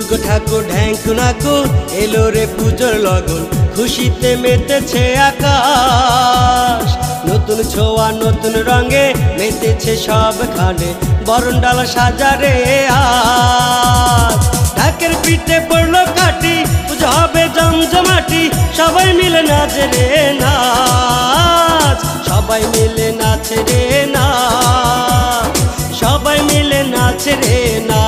দুর্গা ঠাকুর ঢ্যাঙ্কুনাকু এলো রে পুজোর লগন, খুশিতে মেতেছে আকাশ। নতুন ছোঁয়া নতুন রঙে মেতেছে সবখানে, বরণডালা সাজারে আজ। ঢাকের পিঠে পড়লো কাটি, পুজো হবে জমজমাটি, সবাই মিলে নাচে রে নাচ, সবাই মিলে নাচে রে নাচ, সবাই মিলে নাচে রে নাচ।